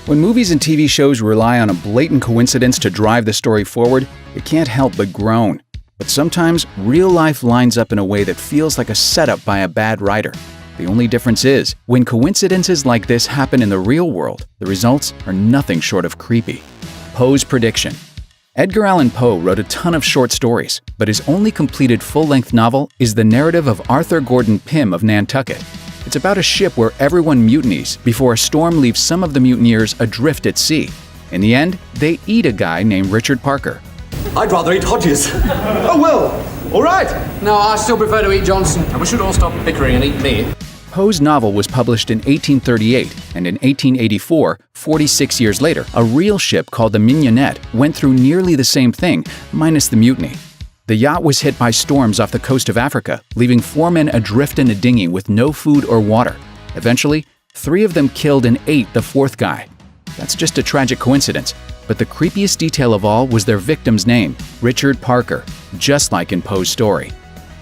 When movies and TV shows rely on a blatant coincidence to drive the story forward, you can't help but groan. But sometimes, real life lines up in a way that feels like a setup by a bad writer. The only difference is, when coincidences like this happen in the real world, the results are nothing short of creepy. Poe's prediction. Edgar Allan Poe wrote a ton of short stories, but his only completed full-length novel is the narrative of Arthur Gordon Pym of Nantucket. It's about a ship where everyone mutinies before a storm leaves some of the mutineers adrift at sea. In the end, they eat a guy named Richard Parker. I'd rather eat Hodges. Oh, well, all right. No, I still prefer to eat Johnson, and we should all stop bickering and eat me. Poe's novel was published in 1838, and in 1884, 46 years later, a real ship called the Mignonette went through nearly the same thing, minus the mutiny. The yacht was hit by storms off the coast of Africa, leaving 4 men adrift in a dinghy with no food or water. Eventually, 3 of them killed and ate the 4th guy. That's just a tragic coincidence, but the creepiest detail of all was their victim's name, Richard Parker, just like in Poe's story.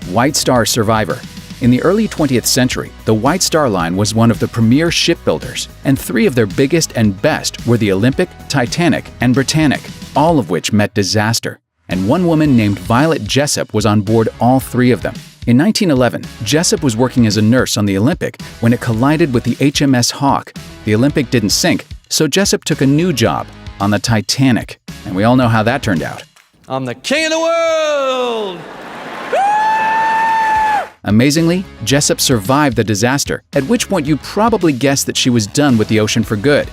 White Star survivor. In the early 20th century, the White Star Line was one of the premier shipbuilders, and 3 of their biggest and best were the Olympic, Titanic, and Britannic, all of which met disaster. And one woman named Violet Jessop was on board all 3 of them. In 1911, Jessop was working as a nurse on the Olympic when it collided with the HMS Hawke. The Olympic didn't sink, so Jessop took a new job on the Titanic. And we all know how that turned out. I'm the king of the world! Amazingly, Jessop survived the disaster, at which point you probably guessed that she was done with the ocean for good.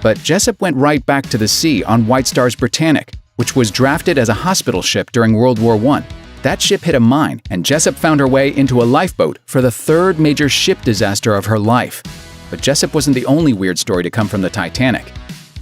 But Jessop went right back to the sea on White Star's Britannic, which was drafted as a hospital ship during World War I. That ship hit a mine, and Jessop found her way into a lifeboat for the 3rd major ship disaster of her life. But Jessop wasn't the only weird story to come from the Titanic.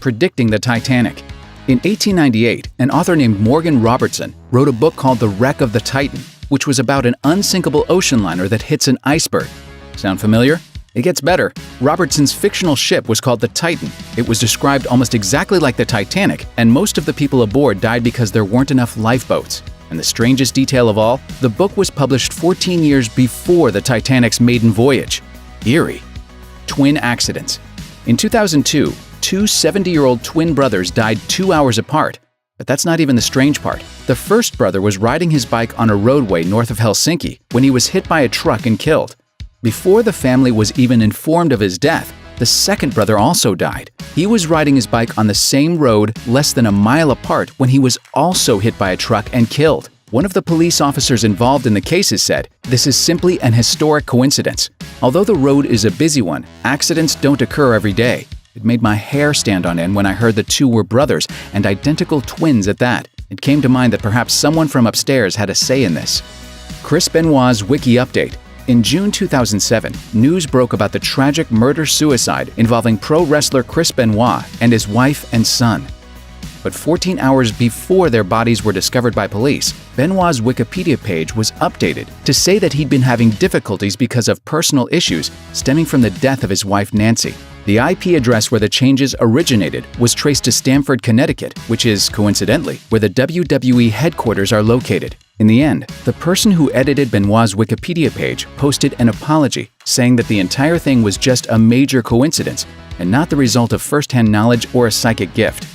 Predicting the Titanic. In 1898, an author named Morgan Robertson wrote a book called The Wreck of the Titan, which was about an unsinkable ocean liner that hits an iceberg. Sound familiar? It gets better. Robertson's fictional ship was called the Titan. It was described almost exactly like the Titanic, and most of the people aboard died because there weren't enough lifeboats. And the strangest detail of all, the book was published 14 years before the Titanic's maiden voyage. Eerie. Twin accidents. In 2002, 2 70-year-old twin brothers died 2 hours apart. But that's not even the strange part. The first brother was riding his bike on a roadway north of Helsinki when he was hit by a truck and killed. Before the family was even informed of his death, the second brother also died. He was riding his bike on the same road less than a mile apart when he was also hit by a truck and killed. One of the police officers involved in the cases said, "This is simply an historic coincidence. Although the road is a busy one, accidents don't occur every day." It made my hair stand on end when I heard the 2 were brothers, and identical twins at that. It came to mind that perhaps someone from upstairs had a say in this. Chris Benoit's Wiki Update. In June 2007, news broke about the tragic murder-suicide involving pro wrestler Chris Benoit and his wife and son. But 14 hours before their bodies were discovered by police, Benoit's Wikipedia page was updated to say that he'd been having difficulties because of personal issues stemming from the death of his wife Nancy. The IP address where the changes originated was traced to Stamford, Connecticut, which is, coincidentally, where the WWE headquarters are located. In the end, the person who edited Benoit's Wikipedia page posted an apology, saying that the entire thing was just a major coincidence and not the result of first-hand knowledge or a psychic gift.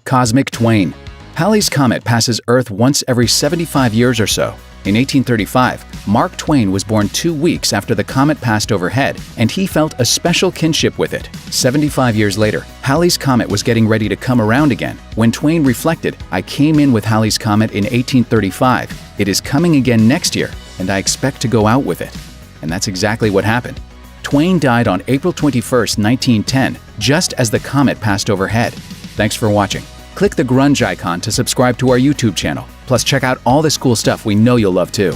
Cosmic Twain. Halley's Comet passes Earth once every 75 years or so. In 1835, Mark Twain was born 2 weeks after the comet passed overhead, and he felt a special kinship with it. 75 years later, Halley's Comet was getting ready to come around again. When Twain reflected, "I came in with Halley's Comet in 1835. It is coming again next year, and I expect to go out with it." And that's exactly what happened. Twain died on April 21, 1910, just as the comet passed overhead. Thanks for watching. Click the grunge icon to subscribe to our YouTube channel. Plus, check out all this cool stuff we know you'll love too.